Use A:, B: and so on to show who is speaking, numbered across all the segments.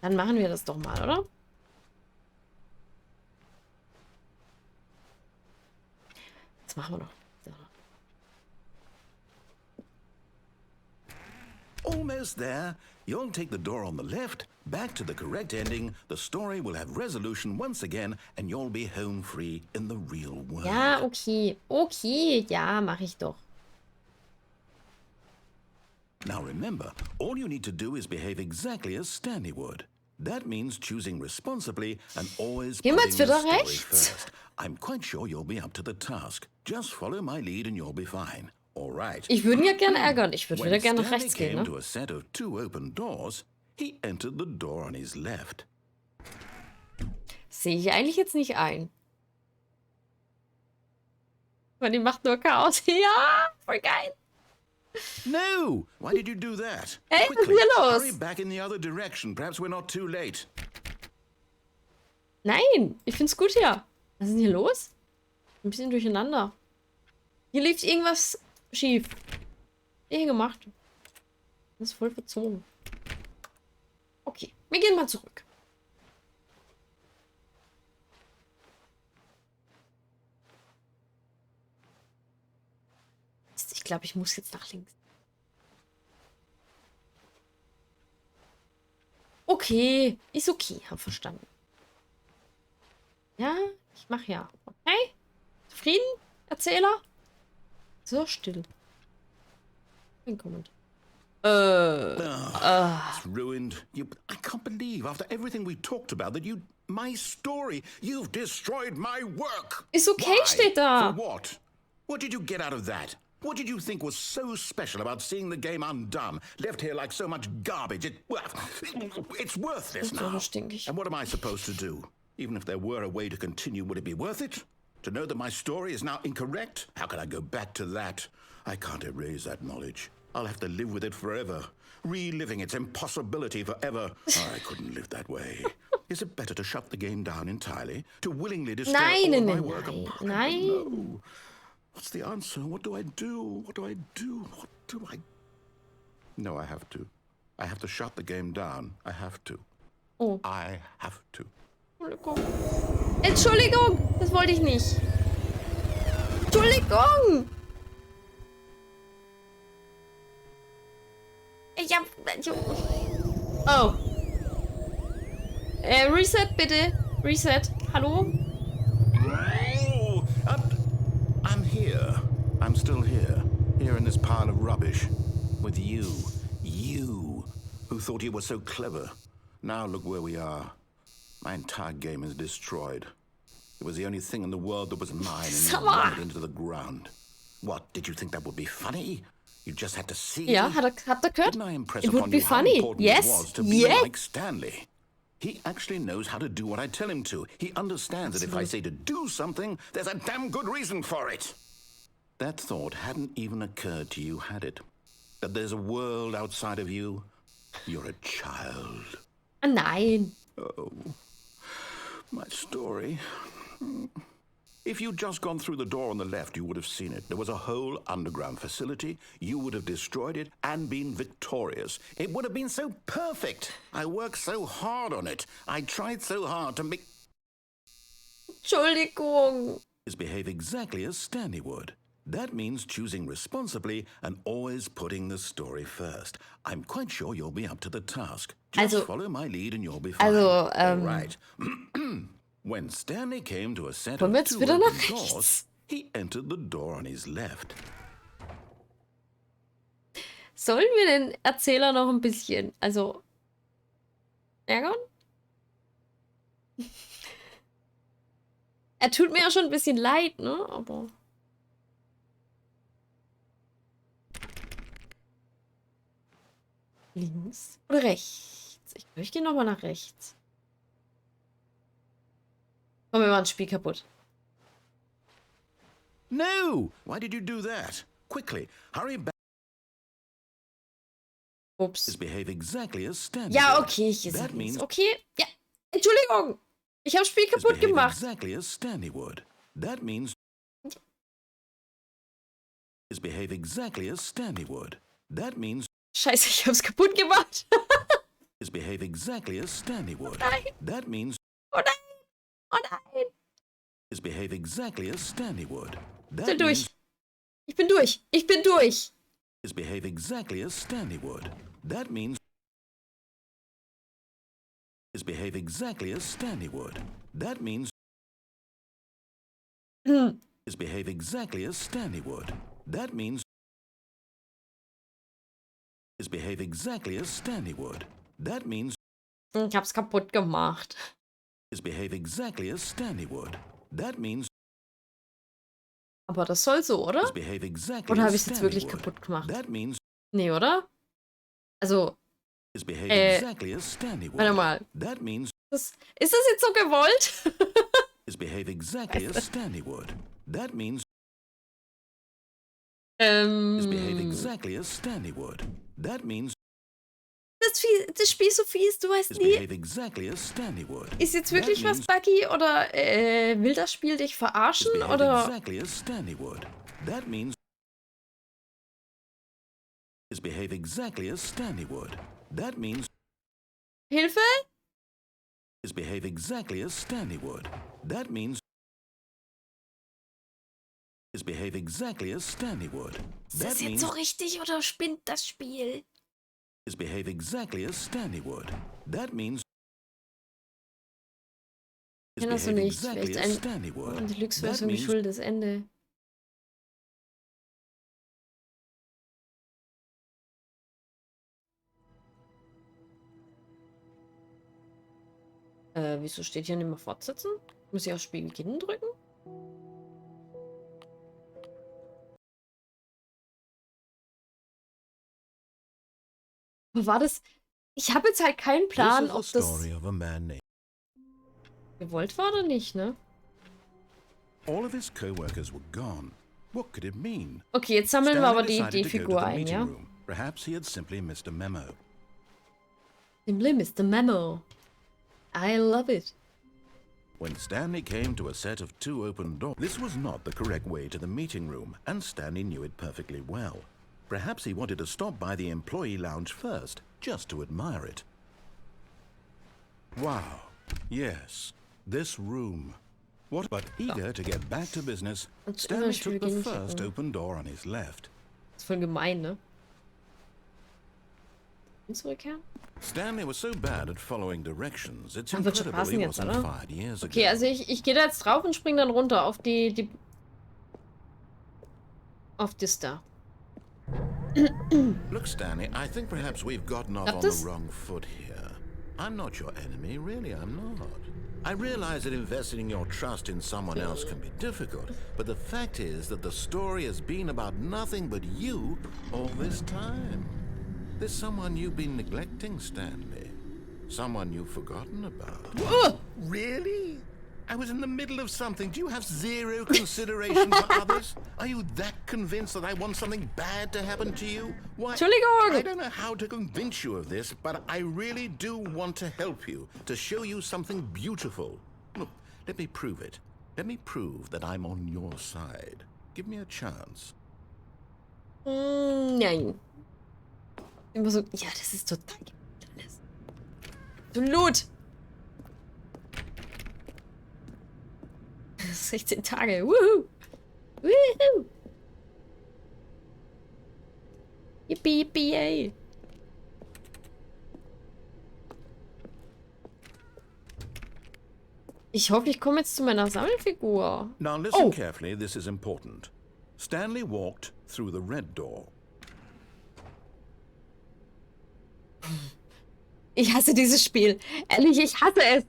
A: Dann machen wir das doch mal, oder? Das machen wir doch. So.
B: Almost there. You'll take the door on the left, back to the correct ending. The story will have resolution once again, and you'll be home free in the real world.
A: Ja, okay. Okay, ja, mache ich doch.
B: Now remember, all you need to do is behave exactly as Stanley would. That means choosing responsibly and always
A: Gehen wir
B: putting
A: jetzt
B: the
A: wieder
B: story
A: rechts?
B: first. I'm quite sure you'll be up to the task. Just follow my lead and you'll be fine. All right.
A: Ich würde ihn ja gerne ärgern. Ich würde wieder
B: When
A: gerne nach
B: Stanley
A: rechts gehen,
B: came to
A: ne?
B: a set of 2 open doors, he entered the door on his left.
A: Sehe ich eigentlich jetzt nicht ein. Weil die macht nur Chaos. Ja, voll geil.
B: No! Why did you do that?
A: Hey, was ist
B: Quickly,
A: hier los?
B: hurry back in the other direction. Perhaps we're not too late.
A: Nein, ich find's gut hier. Was ist denn hier los? Ein bisschen durcheinander. Hier lief irgendwas schief. Hier gemacht. Das ist voll verzogen. Okay, wir gehen mal zurück. Ich glaube, ich muss jetzt nach links. Okay, ist okay, hab verstanden. Ja, ich mach ja. Okay? Zufrieden, Erzähler? So still. Kein Kommentar.
B: It's ruined. I can't believe, after everything we talked about, that my story, you've destroyed my work.
A: Ist okay,
B: Why?
A: steht da.
B: For what? What did you get out of that? What did you think was so special about seeing the game undone, left here like so much garbage? It's worthless now.
A: Stinkig.
B: And what am I supposed to do? Even if there were a way to continue, would it be worth it? To know that my story is now incorrect? How can I go back to that? I can't erase that knowledge. I'll have to live with it forever, reliving its impossibility forever. I couldn't live that way. Is it better to shut the game down entirely? To willingly destroy all my work?
A: Nein.
B: No. What's the answer? What do I do? What do I do? What do I... No, I have to. I have to shut the game down. I have to.
A: Oh.
B: I have to.
A: Entschuldigung, das wollte ich nicht. Entschuldigung. Ich hab... Oh. Reset bitte. Reset. Hallo?
B: Oh, I'm here. I'm still here. Here in this pile of rubbish. With you. You. Who thought you were so clever. Now look where we are. My entire game is destroyed. It was the only thing in the world that was mine, and you ran it into the ground. What, did you think that would be funny? You just had to see.
A: Ja, habt ihr gehört?
B: Didn't I impress
A: It would
B: upon
A: be
B: you how
A: funny.
B: important
A: Yes.
B: it was to be like Stanley? He actually knows how to do what I tell him to. He understands that if I say to do something, there's a damn good reason for it. That thought hadn't even occurred to you, had it? That there's a world outside of you? You're a child.
A: Nein.
B: Oh, my story. If you'd just gone through the door on the left, you would have seen it. There was a whole underground facility. You would have destroyed it and been victorious. It would have been so perfect. I worked so hard on it. I tried so hard to make...
A: Entschuldigung.
B: ...behave exactly as Stanley would. That means choosing responsibly and always putting the story first. I'm quite sure you'll be up to the task. Just follow my lead and you'll be fine. All right. When Stanley came to a set of 2 open doors, he entered the door on his left.
A: Sollen wir den Erzähler noch ein bisschen, ärgern? Er tut mir ja schon ein bisschen leid, ne? Aber... Links oder rechts? Ich glaube, ich gehe nochmal nach rechts. Komm, wir machen das Spiel kaputt.
B: No! Why did you do that? Quickly, hurry back.
A: Ups.
B: Behave exactly as Stanley.
A: Ja, okay, ich ist okay. Ja, Entschuldigung. Ich habe das Spiel kaputt gemacht.
B: Exactly as Stanley would. That means behave exactly as Stanley would. That means
A: Scheiße, ich hab's kaputt gemacht.
B: is behave exactly as Stanley would.
A: Nein.
B: That means
A: Oh nein! Oh nein!
B: is behave exactly as Stanley would.
A: Ich
B: That
A: bin
B: means
A: durch. Ich bin durch. Ich bin durch.
B: is behave exactly as Stanley would. That means is behave exactly as Stanley would. That means
A: Hm.
B: is behave exactly as Stanley would. That means is behave exactly as Stanley would. That means
A: Ich hab's kaputt gemacht.
B: is behave exactly as Stanley would. That means
A: Aber das soll so, oder?
B: is behave exactly
A: Oder habe
B: as
A: ich es jetzt
B: Stanley
A: wirklich
B: would.
A: kaputt gemacht?
B: That means
A: Nee, oder? Also,
B: is behave
A: Äh,
B: exactly as Stanley would.
A: warte mal.
B: That means
A: Ist das jetzt so gewollt?
B: is behave exactly as Stanley would. That means is behave exactly as Stanley would. That means
A: Das Spiel ist so fies, du weißt
B: is
A: nie,
B: behave exactly as Stanley would.
A: ist jetzt wirklich
B: That
A: was
B: means
A: buggy oder will das Spiel dich
B: is
A: verarschen
B: behave
A: oder...
B: exactly as Stanley would. That means is behave exactly as Stanley would. That means
A: Hilfe?
B: is behave exactly as Stanley would. That means is behave exactly as Stanley would.
A: Ist
B: That
A: das jetzt
B: means
A: so richtig oder spinnt das Spiel?
B: is behave exactly as Stanley would. That means is
A: Kenn das so
B: behave
A: nicht.
B: exactly
A: Vielleicht
B: as
A: ein
B: Stanley would.
A: an die
B: That
A: Deluxe-Version
B: means
A: geschuldetes Ende. Wieso steht hier nicht mehr fortsetzen? Muss ich auf Spiel beginnen drücken? Aber war das... Ich habe jetzt halt keinen Plan, ob
B: this is the
A: das
B: story of a man named.
A: gewollt war oder nicht, ne?
B: All of his co-workers were gone. What could it mean?
A: Okay, jetzt sammeln wir
B: Stanley
A: aber die
B: decided to go to
A: Figur
B: the
A: ein,
B: meeting
A: ja?
B: room. Perhaps he had simply missed a memo.
A: Simply Mr. Memo. I love it.
B: When Stanley came to a set of two open doors, this was not the correct way to the meeting room, and Stanley knew it perfectly well. Perhaps he wanted to stop by the employee lounge first, just to admire it. Wow. Yes, this room. What? But eager to get back to business,
A: Als
B: Stanley took the
A: Überspiel
B: first
A: gehen.
B: open door on his left.
A: Ist voll gemein, ne? Zurückkehren?
B: Stanley was so bad at following directions, it's
A: Wird schon
B: incredible
A: passen
B: he
A: jetzt,
B: wasn't
A: oder?
B: fired years ago.
A: Okay, also ich gehe da jetzt drauf und spring dann runter auf die... Auf das da.
B: Look, Stanley, I think perhaps we've gotten off
A: Klappt
B: on
A: das?
B: the wrong foot here. I'm not your enemy, really, I'm not. I realize that investing your trust in someone else can be difficult, but the fact is that the story has been about nothing but you all this time. There's someone you've been neglecting, Stanley. Someone you've forgotten about. Really? I was in the middle of something. Do you have zero consideration for others? Are you that convinced that I want something bad to happen to you? Why?
A: Entschuldigung!
B: I don't know how to convince you of this, but I really do want to help you, to show you something beautiful. Look, let me prove it. Let me prove that I'm on your side. Give me a chance.
A: Nein. Immer so... Ja, das ist total... alles. Absolut! 16 Tage. Woohoo! Woohoo! Yippie, yippie, yay! Ich hoffe, ich komme jetzt zu meiner Sammelfigur.
B: Now listen
A: Oh.
B: carefully, this is important. Stanley walked through the red door.
A: Ich hasse dieses Spiel. Ehrlich, ich hasse es.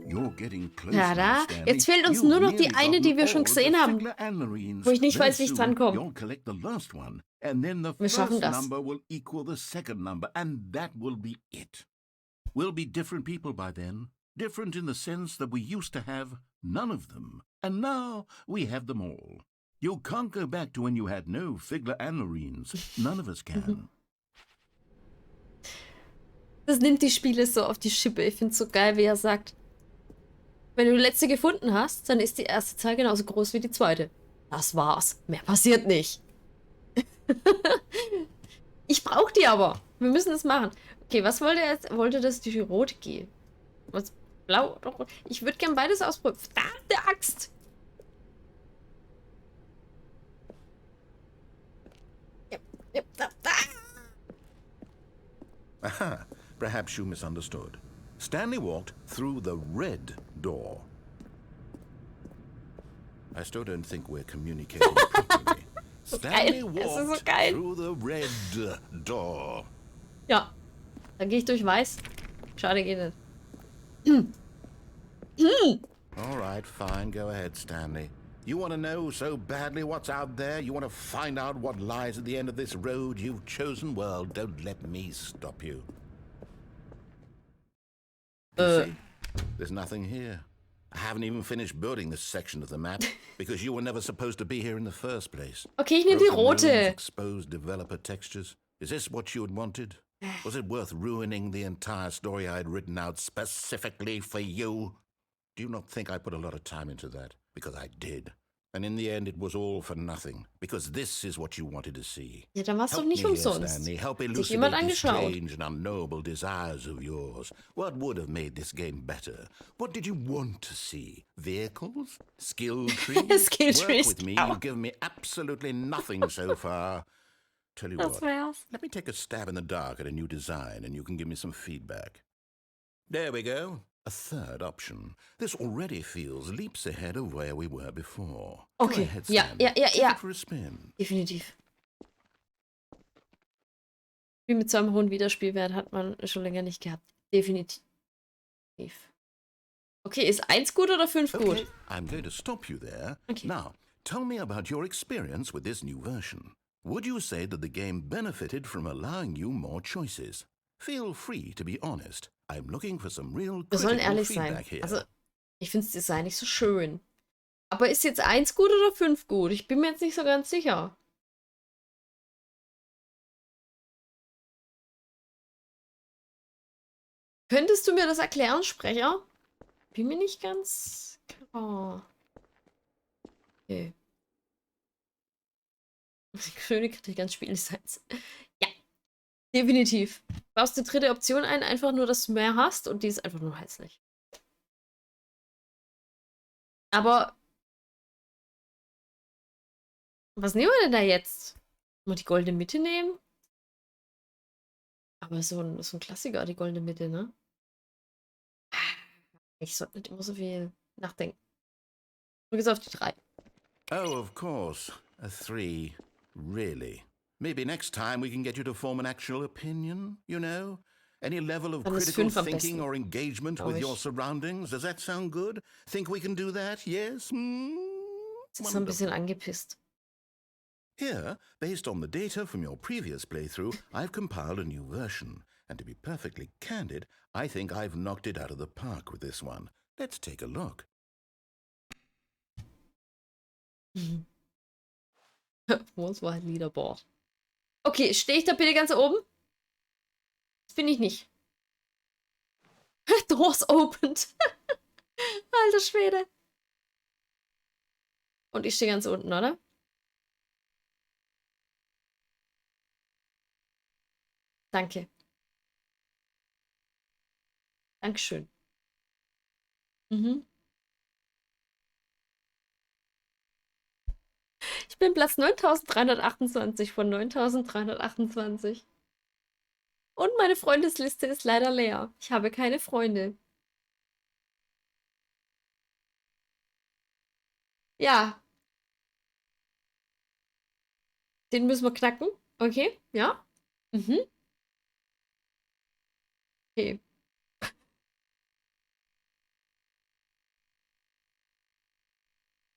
B: You're getting closer,
A: Ja, da.
B: Stanley.
A: Jetzt fehlt uns
B: You've
A: nur noch die
B: nearly
A: eine, die
B: gotten
A: wir schon
B: all of
A: gesehen
B: the
A: haben.
B: Figler Anlarines.
A: Wo ich nicht
B: Very
A: weiß, wie ich
B: soon,
A: drankomme.
B: You'll collect the last one, and then the
A: Wir schaffen
B: first
A: das.
B: number will equal the second number, and that will be it. We'll be different people by then. Different in the sense that we used to have none of them, and now we have them all. You can't go back to when you had no Figler Anlarines. None of us can.
A: Das nimmt die Spiele so auf die Schippe. Ich finde es so geil, wie er sagt, wenn du die letzte gefunden hast, dann ist die erste Zahl genauso groß wie die zweite. Das war's. Mehr passiert nicht. Ich brauche die aber. Wir müssen das machen. Okay, was wollte er jetzt? Wollte das die rote gehen? Was? Blau oder rot? Ich würde gern beides ausprobieren. Verdammte Axt!
B: Aha, perhaps you misunderstood. Stanley walked through the red door. I still don't think we're communicating properly. Stanley walked through the red door.
A: Ja, dann gehe ich durch weiß. Schade, geht nicht.
B: All right, fine. Go ahead, Stanley. You want to know so badly what's out there? You want to find out what lies at the end of this road you've chosen? Well, don't let me stop you. You see, there's nothing here. I haven't even finished building this section of the map because you were never supposed to be here in the first place.
A: Okay, ich nehme die rote.
B: Exposed developer textures. Is this what you had wanted? Was it worth ruining the entire story I had written out specifically for you? Do you not think I put a lot of time into that? Because I did. And in the end, it was all for nothing. Because this is what you wanted to see.
A: Ja, dann war's doch nicht umsonst.
B: Stanley. Help
A: Sich jemand
B: elucidate these
A: angeschaut.
B: strange and unknowable desires of yours. What would have made this game better? What did you want to see? Vehicles? Skill trees?
A: Skill
B: Work
A: trees.
B: with me. You've given me absolutely nothing so far. Tell you
A: Das
B: what.
A: wär's.
B: Let me take a stab in the dark at a new design, and you can give me some feedback. There we go. A third option. This already feels leaps ahead of where we were before.
A: Okay.
B: Go ahead,
A: Ja,
B: Stanley.
A: ja, ja,
B: Take
A: ja.
B: it for a spin.
A: Definitiv. Wie mit so einem hohen Wiederspielwert hat man schon länger nicht gehabt. Definitiv. Okay, ist 1 gut oder 5
B: Okay,
A: gut?
B: I'm going to stop you there.
A: Okay.
B: Now, tell me about your experience with this new version. Would you say that the game benefited from allowing you more choices? Feel free to be honest. I'm looking for some real
A: Wir sollen
B: critical
A: ehrlich sein.
B: feedback here.
A: Also, ich finde das Design nicht so schön. Aber ist jetzt 1 gut oder 5 gut? Ich bin mir jetzt nicht so ganz sicher. Könntest du mir das erklären, Sprecher? Bin mir nicht ganz klar. Okay. Schöne Kritik ans Spieldesigns. Ja, definitiv. Baust die dritte Option ein, einfach nur, dass du mehr hast und die ist einfach nur hässlich. Aber was nehmen wir denn da jetzt? Mal die goldene Mitte nehmen? Aber so ein Klassiker, die goldene Mitte, ne? Ich sollte nicht immer so viel nachdenken. Drück jetzt auf die 3.
B: Oh, of course. A 3. Really? Maybe next time we can get you to form an actual opinion, you know? Any level of
A: Dann ist
B: critical
A: 5 am
B: thinking
A: besten,
B: or engagement
A: glaub
B: with
A: ich.
B: your surroundings? Does that sound good? Think we can do that? Yes?
A: Jetzt ist er ein bisschen angepisst.
B: Here, based on the data from your previous playthrough, I've compiled a new version. And to be perfectly candid, I think I've knocked it out of the park with this one. Let's take a look.
A: Wo ist mein Leaderboard? Okay, stehe ich da bitte ganz oben? Das bin ich nicht. Doors opened. Alter Schwede. Und ich stehe ganz unten, oder? Danke. Dankeschön. Ich bin Platz 9328 von 9328. Und meine Freundesliste ist leider leer. Ich habe keine Freunde. Ja. Den müssen wir knacken. Okay, ja. Okay.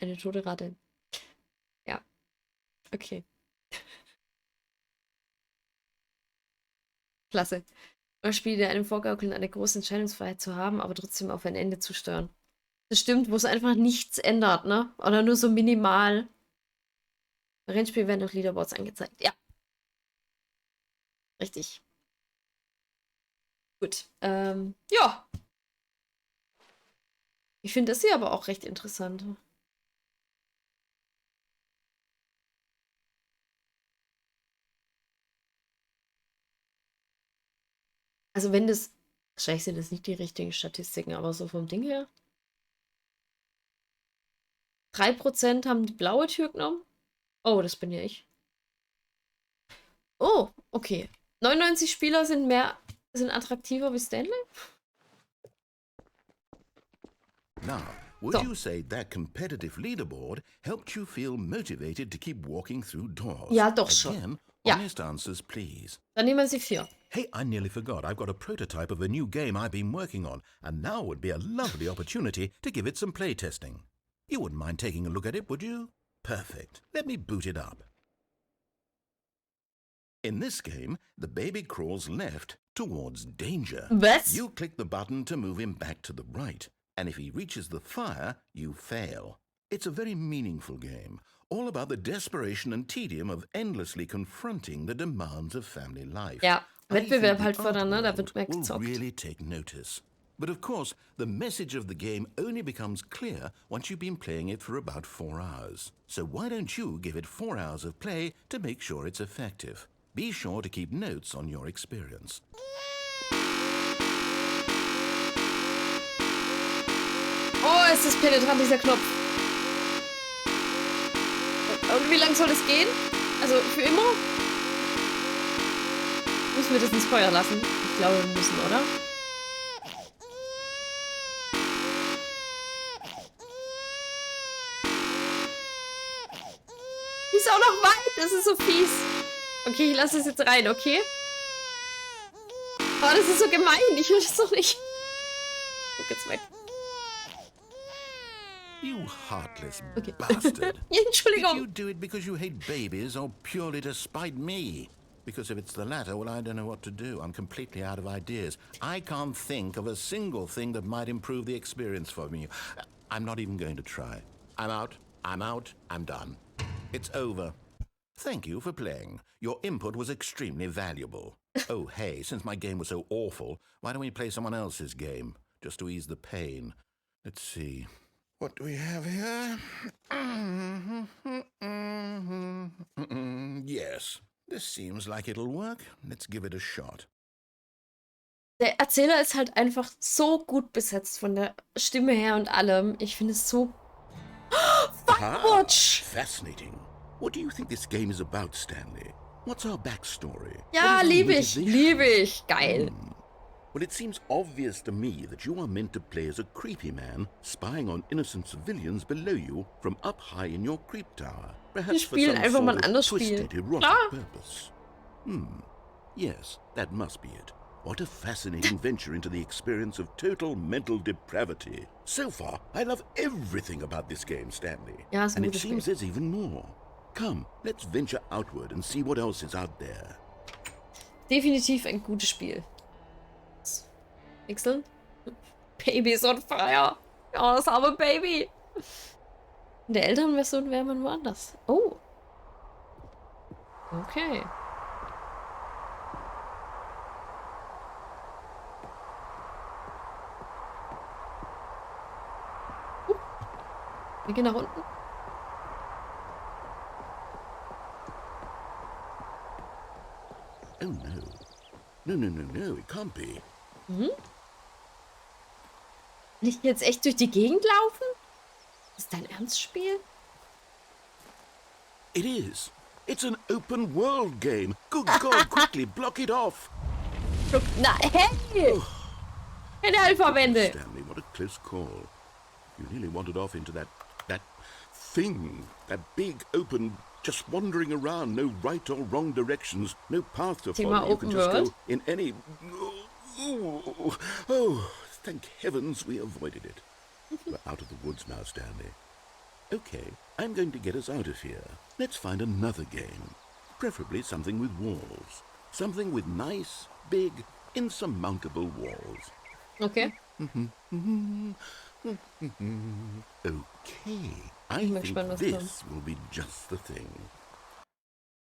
A: Eine tote Ratte. Ja. Okay. Klasse. Ein Spiel, der einem vorgaukeln, eine große Entscheidungsfreiheit zu haben, aber trotzdem auf ein Ende zu steuern. Das stimmt, wo es einfach nichts ändert, ne? Oder nur so minimal. Bei Rennspielen werden doch Leaderboards angezeigt. Ja. Richtig. Gut. Ja. Ich finde das hier aber auch recht interessant. Also wenn das... Wahrscheinlich sind das nicht die richtigen Statistiken, aber so vom Ding her. 3% haben die blaue Tür genommen. Oh, das bin ja ich. Oh, okay. 99 Spieler sind attraktiver wie Stanley?
B: Now, would you say that competitive leaderboard helped you feel motivated to keep walking through doors?
A: Ja, doch schon.
B: Again,
A: Ja.
B: honest answers, please.
A: Dann nehmen wir sie 4.
B: Hey, I nearly forgot. I've got a prototype of a new game I've been working on, and now would be a lovely opportunity to give it some playtesting. You wouldn't mind taking a look at it, would you? Perfect. Let me boot it up. In this game, the baby crawls left towards danger.
A: Was?
B: You click the button to move him back to the right, and if he reaches the fire, you fail. It's a very meaningful game, all about the desperation and tedium of endlessly confronting the demands of family life.
A: Ja, Wettbewerb halt
B: I think the
A: fördern, ne? Da
B: art
A: wird mehr
B: world will
A: gezockt.
B: really take notice. But of course, the message of the game only becomes clear once you've been playing it for about 4 hours. So why don't you give it 4 hours of play to make sure it's effective? Be sure to keep notes on your experience.
A: Oh, ist das penetrant, dieser Knopf. Und wie lange soll das gehen? Also für immer? Müssen wir das ins Feuer lassen? Ich glaube, wir müssen, oder? Die ist auch noch weit. Das ist so fies. Okay, ich lasse es jetzt rein, okay? Oh, das ist so gemein. Ich will das doch nicht. Guck jetzt weg.
B: You heartless
A: Okay.
B: bastard.
A: Ja,
B: Did you
A: Entschuldigung.
B: do it because you hate babies or purely to spite me? Because if it's the latter, well, I don't know what to do. I'm completely out of ideas. I can't think of a single thing that might improve the experience for me. I'm not even going to try. I'm out. I'm done. It's over. Thank you for playing. Your input was extremely valuable. Oh, hey, since my game was so awful, why don't we play someone else's game? Just to ease the pain. Let's see. What do we have here? Yes, this seems like it'll work. Let's give it a shot.
A: Der Erzähler ist halt einfach so gut besetzt von der Stimme her und allem. Ich finde es so... Firewatch!
B: Fascinating. What do you think this game is about, Stanley? What's our backstory?
A: Ja,
B: What is our
A: liebe ich.
B: motivation?
A: Liebe ich. Geil.
B: Well, it seems obvious to me that you are meant to play as a creepy man spying on innocent civilians below you from up high in your creep tower. Perhaps for
A: spielen
B: some
A: einfach mal
B: sort
A: ein
B: of
A: anderes
B: twisted,
A: Spiel.
B: erotic
A: Klar.
B: purpose. Yes, that must be it. What a fascinating venture into the experience of total mental depravity. So far, I love everything about this game, Stanley.
A: Ja, ist ein
B: And it
A: gutes
B: seems
A: Spiel.
B: there's even more. Come, let's venture outward and see what else is out there.
A: Definitiv ein gutes Spiel. Wechseln. Baby's on fire. Oh, das arme Baby. In der älteren Version wäre man woanders. Oh. Okay. Wir gehen nach unten.
B: Oh no. No, it can't be.
A: Will ich jetzt echt durch die Gegend laufen? Ist dein Ernstspiel?
B: It is. It's an open world game. Good God, quickly block it off.
A: Na, hey! Keine Alpha-Wände.
B: Stanley, what a close call. You nearly wandered off into that thing. That big open, just wandering around, no right or wrong directions, no path to
A: Thema
B: follow. You
A: Open
B: can just
A: World.
B: go in any... Oh, thank heavens we avoided it. We're out of the woods now, Stanley. Okay, I'm going to get us out of here. Let's find another game. Preferably something with walls. Something with nice, big, insurmountable walls.
A: Okay.
B: Okay, I
A: bin
B: think
A: gespannt, was
B: this will be just the thing.